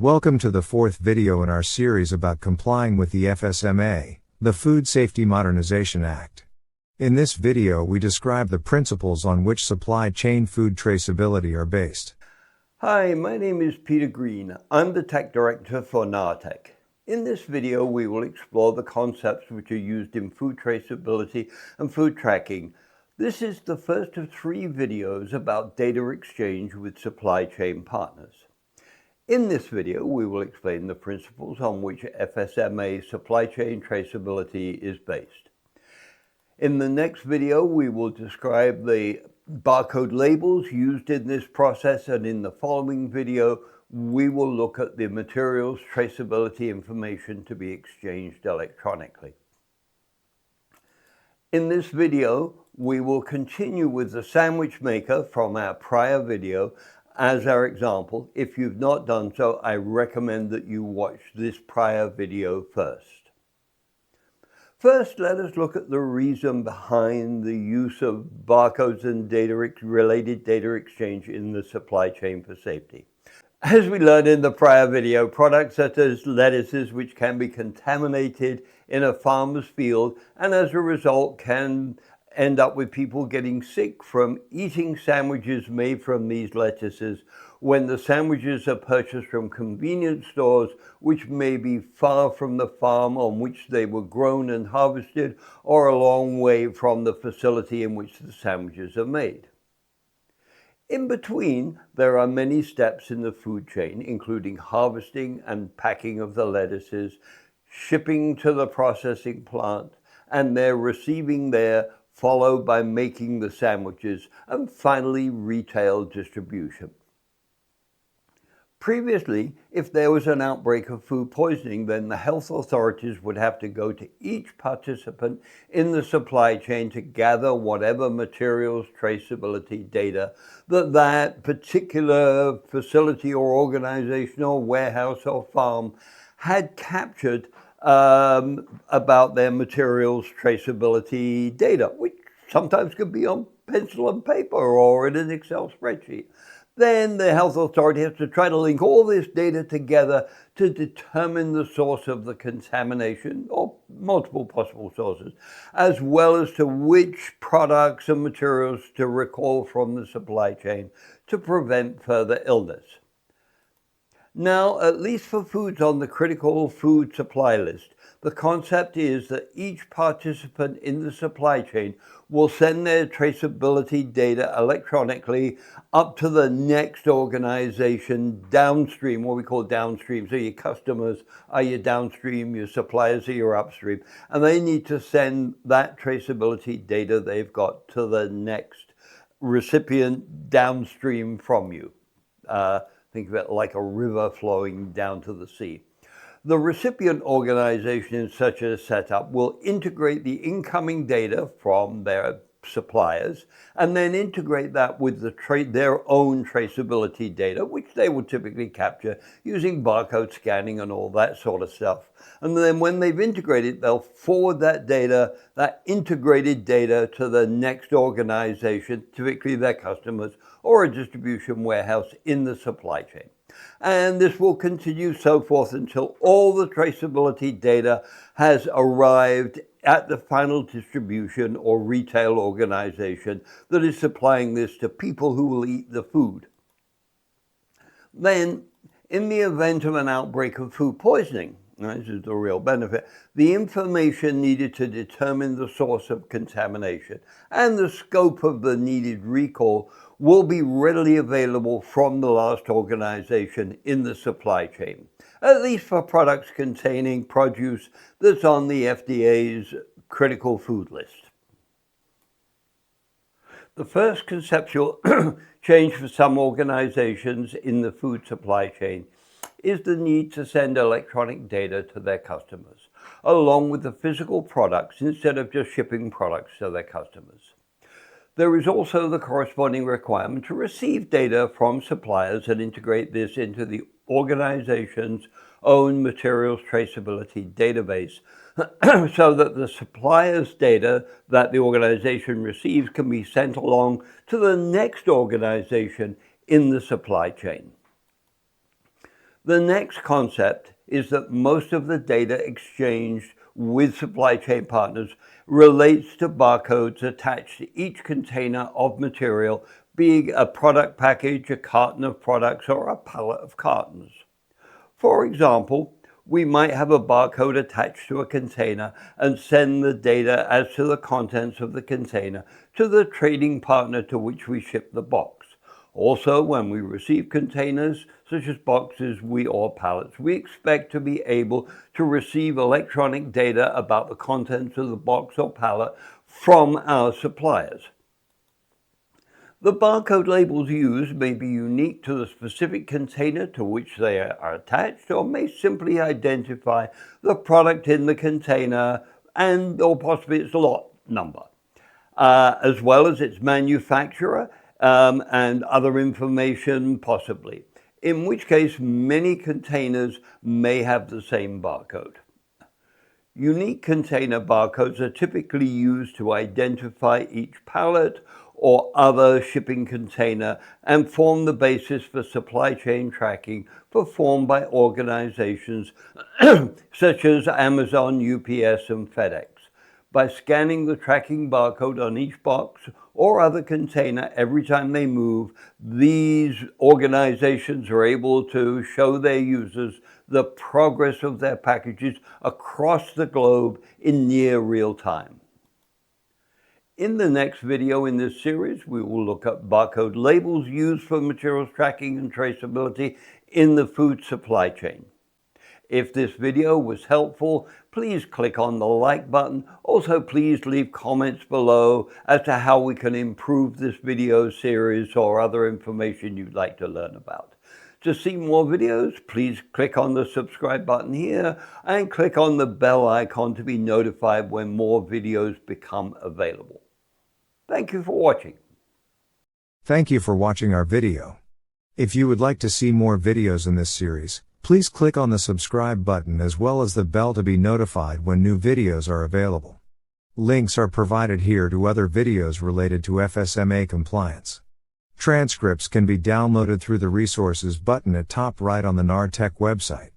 Welcome to the fourth video in our series about complying with the FSMA, the Food Safety Modernization Act. In this video we describe the principles on which supply chain food traceability are based. Hi, my name is Peter Green. I'm the Tech Director for NARTech. In this video we will explore the concepts which are used in food traceability and food tracking. This is the first of 3 videos about data exchange with supply chain partners. In this video, we will explain the principles on which FSMA supply chain traceability is based. In the next video, we will describe the barcode labels used in this process, and in the following video, we will look at the materials traceability information to be exchanged electronically. In this video, we will continue with the sandwich maker from our prior video as our example. If you've not done so, I recommend that you watch this prior video first. First, let us look at the reason behind the use of barcodes and related data exchange in the supply chain for safety. As we learned in the prior video, products such as lettuces which can be contaminated in a farmer's field and as a result can end up with people getting sick from eating sandwiches made from these lettuces when the sandwiches are purchased from convenience stores which may be far from the farm on which they were grown and harvested or a long way from the facility in which the sandwiches are made. In between, there are many steps in the food chain, including harvesting and packing of the lettuces, shipping to the processing plant, and their receiving there, followed by making the sandwiches, and finally retail distribution. Previously, if there was an outbreak of food poisoning, then the health authorities would have to go to each participant in the supply chain to gather whatever materials traceability data that particular facility or organization or warehouse or farm had captured about their materials traceability data, which sometimes could be on pencil and paper or in an Excel spreadsheet. Then the health authority has to try to link all this data together to determine the source of the contamination, or multiple possible sources, as well as to which products and materials to recall from the supply chain to prevent further illness. Now, at least for foods on the critical food supply list, the concept is that each participant in the supply chain will send their traceability data electronically up to the next organization downstream, what we call downstream. So your customers are your downstream, your suppliers are your upstream, and they need to send that traceability data they've got to the next recipient downstream from you. Think of it like a river flowing down to the sea. The recipient organization in such a setup will integrate the incoming data from their suppliers and then integrate that with their own traceability data, which they will typically capture using barcode scanning and all that sort of stuff. And then when they've integrated, they'll forward that data, that integrated data, to the next organization, typically their customers or a distribution warehouse in the supply chain. And this will continue so forth until all the traceability data has arrived at the final distribution or retail organization that is supplying this to people who will eat the food. Then, in the event of an outbreak of food poisoning, this is the real benefit, the information needed to determine the source of contamination and the scope of the needed recall will be readily available from the last organization in the supply chain, at least for products containing produce that's on the FDA's critical food list. The first conceptual change for some organizations in the food supply chain is the need to send electronic data to their customers, along with the physical products, instead of just shipping products to their customers. There is also the corresponding requirement to receive data from suppliers and integrate this into the organization's own materials traceability database so that the supplier's data that the organization receives can be sent along to the next organization in the supply chain. The next concept is that most of the data exchanged with supply chain partners relates to barcodes attached to each container of material, being a product package, a carton of products, or a pallet of cartons. For example, we might have a barcode attached to a container and send the data as to the contents of the container to the trading partner to which we ship the box. Also, when we receive containers, such as boxes or pallets, we expect to be able to receive electronic data about the contents of the box or pallet from our suppliers. The barcode labels used may be unique to the specific container to which they are attached, or may simply identify the product in the container or possibly its lot number, as well as its manufacturer and other information possibly, in which case many containers may have the same barcode. Unique container barcodes are typically used to identify each pallet or other shipping container and form the basis for supply chain tracking performed by organizations such as Amazon, UPS, and FedEx. By scanning the tracking barcode on each box or other container every time they move, these organizations are able to show their users the progress of their packages across the globe in near real time. In the next video in this series, we will look at barcode labels used for materials tracking and traceability in the food supply chain. If this video was helpful, please click on the like button. Also, please leave comments below as to how we can improve this video series or other information you'd like to learn about. To see more videos, please click on the subscribe button here and click on the bell icon to be notified when more videos become available. Thank you for watching. Thank you for watching our video. If you would like to see more videos in this series, please click on the subscribe button as well as the bell to be notified when new videos are available. Links are provided here to other videos related to FSMA compliance. Transcripts can be downloaded through the resources button at top right on the NARTech website.